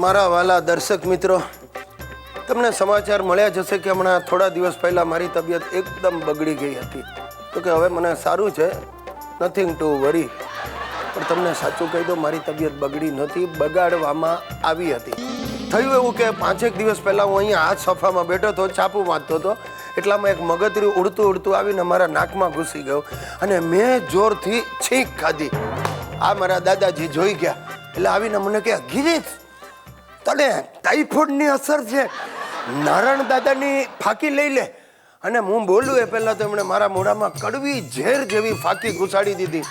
મારા વાલા દર્શક મિત્રો, તમને સમાચાર મળ્યા જશે કે હમણાં થોડા દિવસ પહેલાં મારી તબિયત એકદમ બગડી ગઈ હતી. તો કે હવે મને સારું છે, નથિંગ ટુ વરી. પણ તમને સાચું કહી દઉં, મારી તબિયત બગડી નથી, બગાડવામાં આવી હતી. થયું એવું કે 5 દિવસ પહેલાં હું અહીંયા હાથ સોફામાં બેઠો હતો, છાપું વાંચતો હતો. એટલામાં એક મગતરી ઉડતું ઉડતું આવીને મારા નાકમાં ઘૂસી ગયો અને મેં જોરથી છીંક ખાધી. આ મારા દાદાજી જોઈ ગયા એટલે આવીને મને કહે, ગિરીશ તને ટાઈફોઈડની અસર છે, નારાયણ દાદાની ફાંકી લઈ લે. અને હું બોલું એ પહેલાં તો એમણે મારા મોઢામાં કડવી ઝેર જેવી ફાંકી ઘુસાડી દીધી.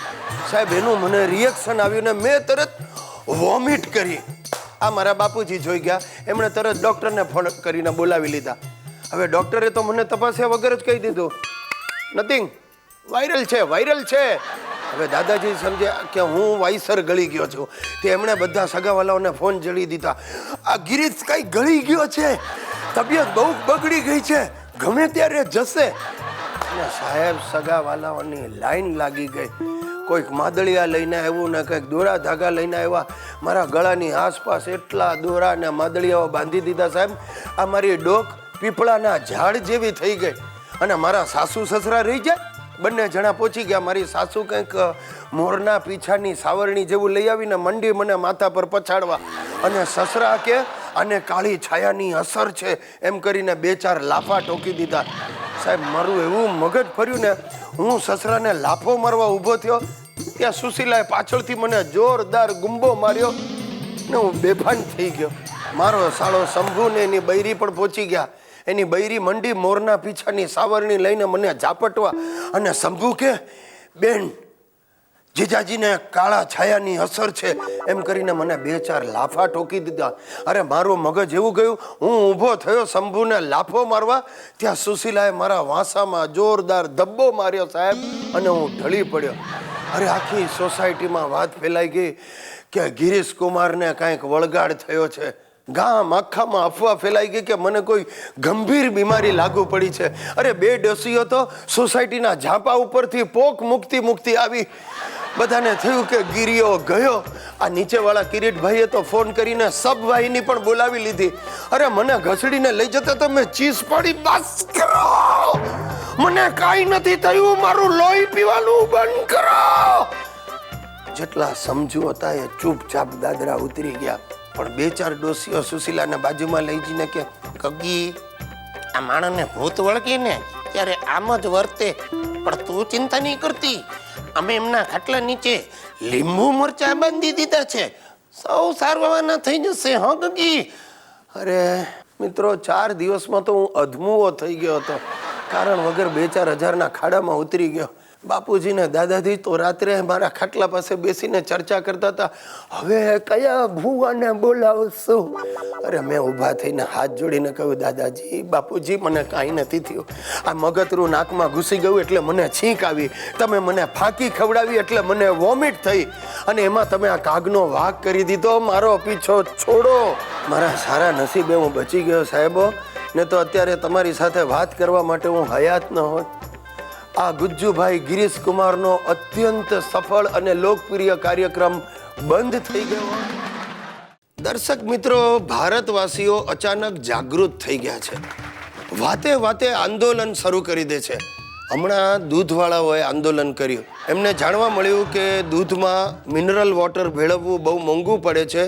સાહેબ, એનું મને રિએક્શન આવ્યું ને મેં તરત વોમિટ કરી. આ મારા બાપુજી જોઈ ગયા, એમણે તરત ડૉક્ટરને ફોન કરીને બોલાવી લીધા. હવે ડૉક્ટરે તો મને તપાસ્યા વગર જ કહી દીધું, નથિંગ, વાયરલ છે, વાયરલ છે. હવે દાદાજી સમજ્યા કે હું વાયસર ગળી ગયો છું. તે એમણે બધા સગાવાલાઓને ફોન જડી દીધા, આ ગિરીશ કઈ ગળી ગયો છે, તબિયત બહુ બગડી ગઈ છે, ગમે ત્યારે જશે. અને સાહેબ, સગાવાલાઓની લાઈન લાગી ગઈ. કોઈક માદળિયા લઈને આવ્યું ને કંઈક દોરા ધાગા લઈને આવ્યા. મારા ગળાની આસપાસ એટલા દોરા ને માદળિયાઓ બાંધી દીધા. સાહેબ, આ મારી ડોક પીપળાના ઝાડ જેવી થઈ ગઈ. અને મારા સાસુ સસરા રહી જાય, બંને જણા પહોંચી ગયા. મારી સાસુ કંઈક મોરના પીછાની સાવરણી જેવું લઈ આવીને મંડી મને માથા પર પછાડવા. અને સસરા કે આને કાળી છાયાની અસર છે એમ કરીને 2-4 લાફા ઠોકી દીધા. સાહેબ, મારું એવું મગજ ફર્યું ને, હું સસરાને લાફો મારવા ઊભો થયો ત્યાં સુશીલાએ પાછળથી મને જોરદાર ગુંબો માર્યો ને હું બેભાન થઈ ગયો. મારો સાળો શંભુ ને એની બૈરી પણ પહોંચી ગયા. એની બૈરી મંડી મોરના પીછાની સાવરણી લઈને મને ઝાપટવા. અને શંભુ કે, બેન, જીજાજીને કાળા છાયાની અસર છે એમ કરીને મને 2-4 લાફા ઠોકી દીધા. અરે મારું મગજ એવું ગયું, હું ઊભો થયો શંભુને લાફો મારવા, ત્યાં સુશીલાએ મારા વાંસામાં જોરદાર ધબ્બો માર્યો સાહેબ, અને હું ઢળી પડ્યો. અરે આખી સોસાયટીમાં વાત ફેલાઈ ગઈ કે ગિરીશ કુમારને કાંઈક વળગાડ થયો છે. ગામ આખામાં અફવા ફેલાઈ ગઈ કે મને કોઈ ગંભીર બીમારી લાગુ પડી છે. અરે 2 ડોસીઓ તો સોસાયટીના ઝાંપા ઉપરથી પોક મુકતી આવી. બધાને થયું કે ગિરિયો ગયો. આ નીચેવાળા કિરીટભાઈએ તો ફોન કરીને સબ વાહિની પણ બોલાવી લીધી. અરે મને ઘસડીને લઈ જતા તો મેં ચીસ પાડી, બસ કરો, મને કાંઈ નથી થયું, મારું લોહી પીવાનું બંધ કરો. જેટલા સમજુ હતા એ ચૂપચાપ દાદરા ઉતરી ગયા. પણ 2-4 ડોસીઓ સુશીલાને બાજુમાં લઈ જઈને કે, કગી, આ માણસને ભૂત વળગે ને ત્યારે આમ જ વર્તે, પણ તું ચિંતા નહીં કરતી, અમે એમના ખાટલા નીચે લીંબુ મરચા બાંધી દીધા છે, સૌ સારવાના થઈ જશે. હા કગી. અરે મિત્રો, 4 દિવસમાં તો હું અધમુઓ થઈ ગયો હતો. કારણ વગર 2-4 હજારના ખાડામાં ઉતરી ગયો. બાપુજી ને દાદાજી તો રાત્રે મારા ખાટલા પાસે બેસીને ચર્ચા કરતા હતા, હવે કયા ભૂવાને બોલાવશું. અરે મેં ઊભા થઈને હાથ જોડીને કહ્યું, દાદાજી, બાપુજી, મને કાંઈ નથી થયું. આ મગતરું નાકમાં ઘૂસી ગયું એટલે મને છીંક આવી, તમે મને ફાંકી ખવડાવી એટલે મને વોમિટ થઈ, અને એમાં તમે આ કાગનો વાઘ કરી દીધો. મારો પીછો છોડો. મારા સારા નસીબે હું બચી ગયો સાહેબો, ને તો અત્યારે તમારી સાથે વાત કરવા માટે હું હયાત ન હોત. આ ગુજ્જુભાઈ ગિરીશ કુમારનો અત્યંત સફળ અને લોકપ્રિય કાર્યક્રમ બંધ થઈ ગયો. દર્શક મિત્રો, ભારતવાસીઓ અચાનક જાગૃત થઈ ગયા છે. વાતે વાતે આંદોલન શરૂ કરી દે છે. હમણાં દૂધવાળાઓએ આંદોલન કર્યું. એમને જાણવા મળ્યું કે દૂધમાં મિનરલ વોટર ભેળવવું બહુ મોંઘું પડે છે,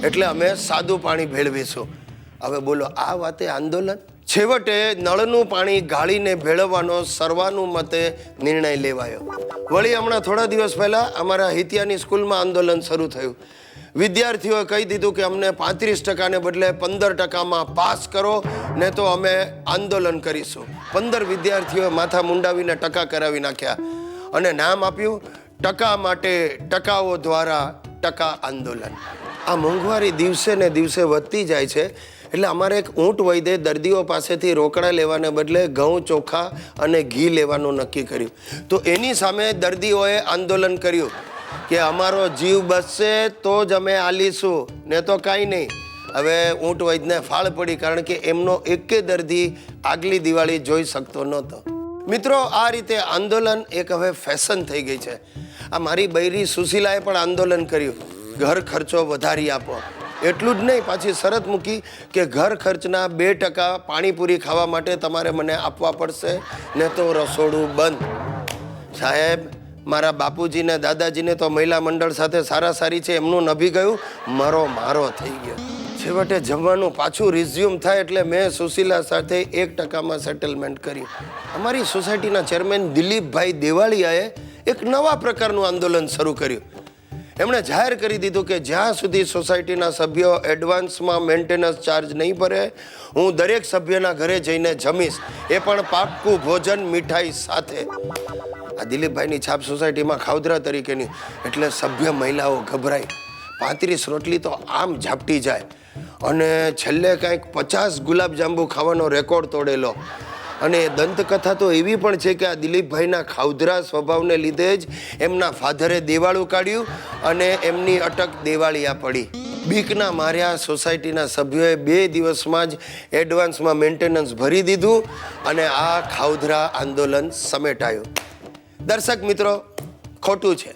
એટલે અમે સાદું પાણી ભેળવીશું. હવે બોલો, આ વાતે આંદોલન. છેવટે નળનું પાણી ગાળીને ભેળવવાનો સર્વાનુમતે નિર્ણય લેવાયો. વળી હમણાં થોડા દિવસ પહેલાં અમારા હિતિયાની સ્કૂલમાં આંદોલન શરૂ થયું. વિદ્યાર્થીઓએ કહી દીધું કે અમને 35% બદલે 15%માં પાસ કરો, ને તો અમે આંદોલન કરીશું. 15 વિદ્યાર્થીઓએ માથા મુંડાવીને ટકા કરાવી નાખ્યા અને નામ આપ્યું ટકા માટે ટકાઓ દ્વારા ટકા આંદોલન. આ મોંઘવારી દિવસે ને દિવસે વધતી જાય છે, એટલે અમારે એક ઊંટ વૈદ્ય દર્દીઓ પાસેથી રોકડા લેવાને બદલે ઘઉં, ચોખા અને ઘી લેવાનું નક્કી કર્યું. તો એની સામે દર્દીઓએ આંદોલન કર્યું કે અમારો જીવ બચશે તો જ અમે આલીશું, ને તો કાંઈ નહીં. હવે ઊંટ વૈદ્યને ફાળ પડી, કારણ કે એમનો એકે દર્દી આગલી દિવાળી જોઈ શકતો નહોતો. મિત્રો, આ રીતે આંદોલન એક હવે ફેશન થઈ ગઈ છે. આ મારી બૈરી સુશીલાએ પણ આંદોલન કર્યું, ઘર ખર્ચો વધારી આપો. એટલું જ નહીં, પાછી શરત મૂકી કે ઘર ખર્ચના 2% પાણીપુરી ખાવા માટે તમારે મને આપવા પડશે, ને તો રસોડું બંધ. સાહેબ, મારા બાપુજી ને દાદાજીને તો મહિલા મંડળ સાથે સારી છે, એમનું નભી ગયું, મારો થઈ ગયો. છેવટે જમવાનું પાછું રિઝ્યુમ થાય એટલે મેં સુશીલા સાથે 1%માં સેટલમેન્ટ કર્યું. અમારી સોસાયટીના ચેરમેન દિલીપભાઈ દેવાળિયાએ એક નવા પ્રકારનું આંદોલન શરૂ કર્યું. એમણે જાહેર કરી દીધું કે જ્યાં સુધી સોસાયટીના સભ્યો એડવાન્સમાં મેન્ટેનન્સ ચાર્જ નહીં ભરે, હું દરેક સભ્યના ઘરે જઈને જમીશ, એ પણ પાક્કું ભોજન મીઠાઈ સાથે. આ દિલીપભાઈની છાપ સોસાયટીમાં ખાવદરા તરીકેની, એટલે સભ્ય મહિલાઓ ગભરાઈ. 35 રોટલી તો આમ ઝાપટી જાય, અને છેલ્લે કાંઈક 50 ગુલાબજાંબુ ખાવાનો રેકોર્ડ તોડેલો. અને દંતકથા તો એવી પણ છે કે આ દિલીપભાઈના ખાવધરા સ્વભાવને લીધે જ એમના ફાધરે દેવાળું કાઢ્યું અને એમની અટક દેવાળિયા પડી. બીકના માર્યા સોસાયટીના સભ્યોએ 2 દિવસમાં જ એડવાન્સમાં મેન્ટેનન્સ ભરી દીધું અને આ ખાવધરા આંદોલન સમેટાયું. દર્શક મિત્રો, ખોટું છે.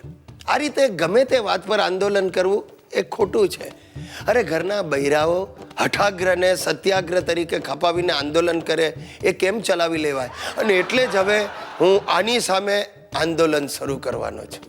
આ રીતે ગમે તે વાત પર આંદોલન કરવું એ ખોટું છે. અરે, ઘરના બૈરાઓ હઠાગ્રહને સત્યાગ્રહ તરીકે ખપાવીને આંદોલન કરે, એ કેમ ચલાવી લેવાય? અને એટલે જ હવે હું આની સામે આંદોલન શરૂ કરવાનો છું.